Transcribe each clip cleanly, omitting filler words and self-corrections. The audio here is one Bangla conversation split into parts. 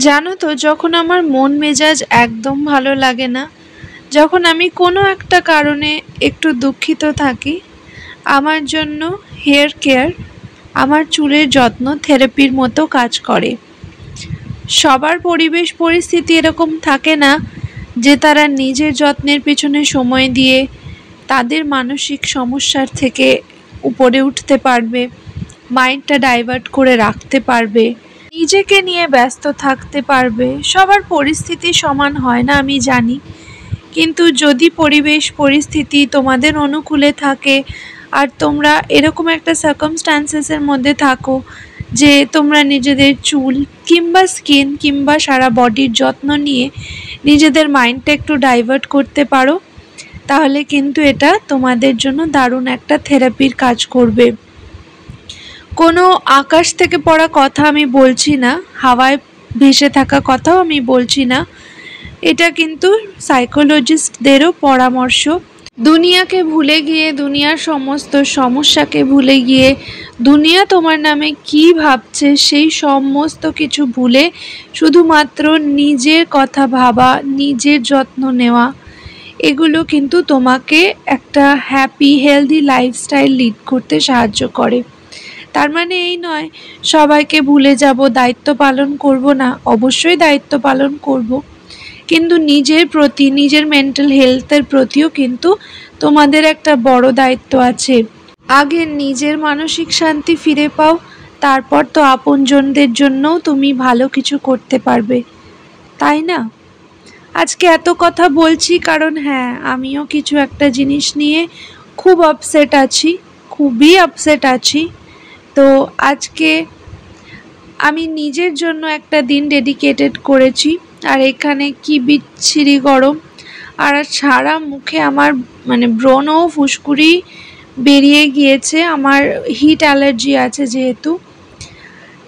জানো তো, যখন আমার মন মেজাজ একদম ভালো লাগে না, যখন আমি কোনো একটা কারণে একটু দুঃখিত থাকি, আমার জন্য হেয়ার কেয়ার, আমার চুলের যত্ন থেরাপির মতো কাজ করে। সবার পরিবেশ পরিস্থিতি এরকম থাকে না যে তারা নিজের যত্নের পেছনে সময় দিয়ে তাদের মানসিক সমস্যার থেকে উপরে উঠতে পারবে, মাইন্ডটা ডাইভার্ট করে রাখতে পারবে, নিজেকে নিয়ে ব্যস্ত থাকতে পারবে। সবার পরিস্থিতি সমান হয় না, আমি জানি, কিন্তু যদি পরিবেশ পরিস্থিতি তোমাদের অনুকূলে থাকে আর তোমরা এরকম একটা সার্কামস্ট্যান্সেসের মধ্যে থাকো যে তোমরা নিজেদের চুল কিংবা স্কিন কিংবা সারা বডির যত্ন নিয়ে নিজেদের মাইন্ডটা একটু ডাইভার্ট করতে পারো, তাহলে কিন্তু এটা তোমাদের জন্য দারুণ একটা থেরাপির কাজ করবে। কোনো আকাশ থেকে পড়া কথা আমি বলছি না, হাওয়ায় ভেসে থাকা কথাও আমি বলছি না, এটা কিন্তু সাইকোলজিস্টদেরও পরামর্শ। দুনিয়াকে ভুলে গিয়ে, দুনিয়ার সমস্ত সমস্যাকে ভুলে গিয়ে, দুনিয়া তোমার নামে কি ভাবছে সেই সমস্ত কিছু ভুলে শুধুমাত্র নিজের কথা ভাবা, নিজের যত্ন নেওয়া, এগুলো কিন্তু তোমাকে একটা হ্যাপি হেলদি লাইফস্টাইল লিড করতে সাহায্য করে। তার মানে এই নয় সবাইকে ভুলে যাব, দায়িত্ব পালন করব না, অবশ্যই দায়িত্ব পালন করব, কিন্তু নিজের প্রতি, নিজের মেন্টাল হেলথের প্রতিও কিন্তু তোমাদের একটা বড় দায়িত্ব আছে। আগে নিজের মানসিক শান্তি ফিরে পাও, তারপর তো আপনজনদের জন্যও তুমি ভালো কিছু করতে পারবে, তাই না? আজকে এত কথা বলছি কারণ হ্যাঁ, আমিও কিছু একটা জিনিস নিয়ে খুব আপসেট আছি, খুবই আপসেট আছি। তো আজকে আমি নিজের জন্য একটা দিন ডেডিকেটেড করেছি, আর এখানে কি বিচ্ছিরি গরম, আর সারা মুখে আমার ব্রণ ও ফুসকুড়ি বেরিয়ে গিয়েছে, আমার হিট অ্যালার্জি আছে যেহেতু।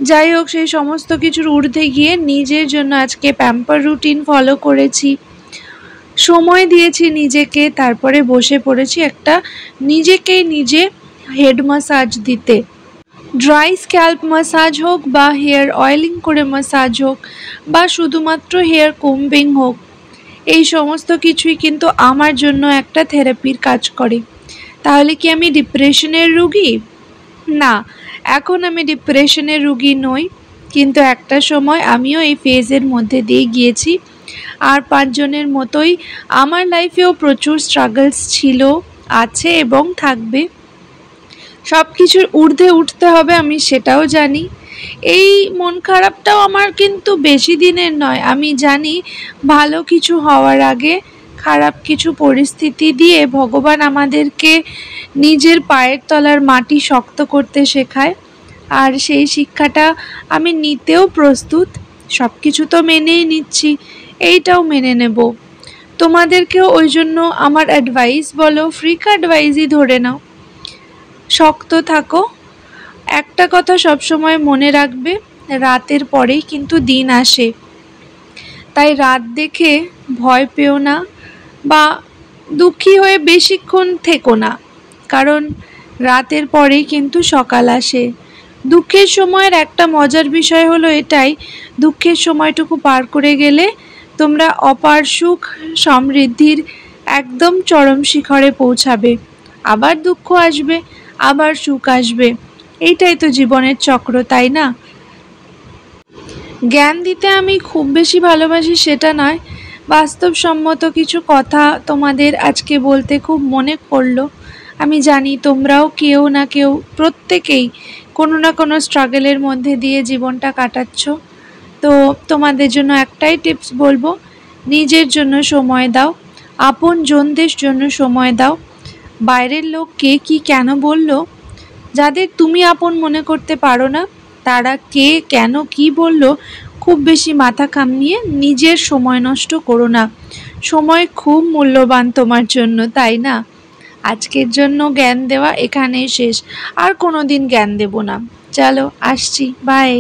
যাই হোক, সেই সমস্ত কিছুর ঊর্ধ্বে গিয়ে নিজের জন্য আজকে প্যাম্পার রুটিন ফলো করেছি, সময় দিয়েছি নিজেকে, তারপরে বসে পড়েছি একটা নিজেকেই নিজে হেড ম্যাসাজ দিতে। ড্রাই স্ক্যাল্প ম্যাসাজ হোক বা হেয়ার অয়েলিং করে ম্যাসাজ হোক বা শুধুমাত্র হেয়ার কোম্বিং হোক, এই সমস্ত কিছুই কিন্তু আমার জন্য একটা থেরাপির কাজ করে। তাহলে কি আমি ডিপ্রেশনের রোগী? না, এখন আমি ডিপ্রেশনের রোগী নই, কিন্তু একটা সময় আমিও এই ফেজের মধ্যে দিয়ে গিয়েছি। আর 5 জনের মতোই আমার লাইফেও প্রচুর স্ট্রাগলস ছিল, আছে এবং থাকবে। সব কিছুর ঊর্ধ্বে উঠতে হবে, আমি সেটাও জানি। এই মন খারাপটাও আমার কিন্তু বেশি দিনের নয়, আমি জানি ভালো কিছু হওয়ার আগে খারাপ কিছু পরিস্থিতি দিয়ে ভগবান আমাদেরকে নিজের পায়ের তলার মাটি শক্ত করতে শেখায়, আর সেই শিক্ষাটা আমি নিতেও প্রস্তুত। সব কিছু তো মেনেই নিচ্ছি, এইটাও মেনে নেব। তোমাদেরকেও ওই জন্য আমার অ্যাডভাইস বলো, ফ্রিক অ্যাডভাইসই ধরে নাও, শক্ত থাকো। একটা কথা সবসময় মনে রাখবে, রাতের পরেই কিন্তু দিন আসে, তাই রাত দেখে ভয় পেও না বা দুঃখী হয়ে বেশিক্ষণ থেকো না, কারণ রাতের পরেই কিন্তু সকাল আসে। দুঃখের সময়ের একটা মজার বিষয় হলো এটাই, দুঃখের সময়টুকু পার করে গেলে তোমরা অপার সুখ সমৃদ্ধির একদম চরম শিখরে পৌঁছাবে। আবার দুঃখ আসবে, আবার সুখ আসবে, এইটাই তো জীবনের চক্র, তাই না? জ্ঞান দিতে আমি খুব বেশি ভালোবাসি সেটা নয়, বাস্তবসম্মত কিছু কথা তোমাদের আজকে বলতে খুব মনে পড়লো। আমি জানি তোমরাও কেউ না কেউ, প্রত্যেকেই কোনো না কোনো স্ট্রাগলের মধ্যে দিয়ে জীবনটা কাটাচ্ছ। তো তোমাদের জন্য একটাই টিপস বলবো, নিজের জন্য সময় দাও, আপন জনদের জন্য সময় দাও। বাইরের লোক কে কি কেন বলল, যাদের তুমি আপন মনে করতে পারো না, তারা কে কেন কি বলল খুব বেশি মাথা কামিয়ে নিজের সময় নষ্ট করো না। সময় খুব মূল্যবান তোমার জন্য, তাই না? আজকের জন্য জ্ঞান দেওয়া এখানেই শেষ, আর কোনো দিন জ্ঞান দেব না। চলো, আসছি, বাই।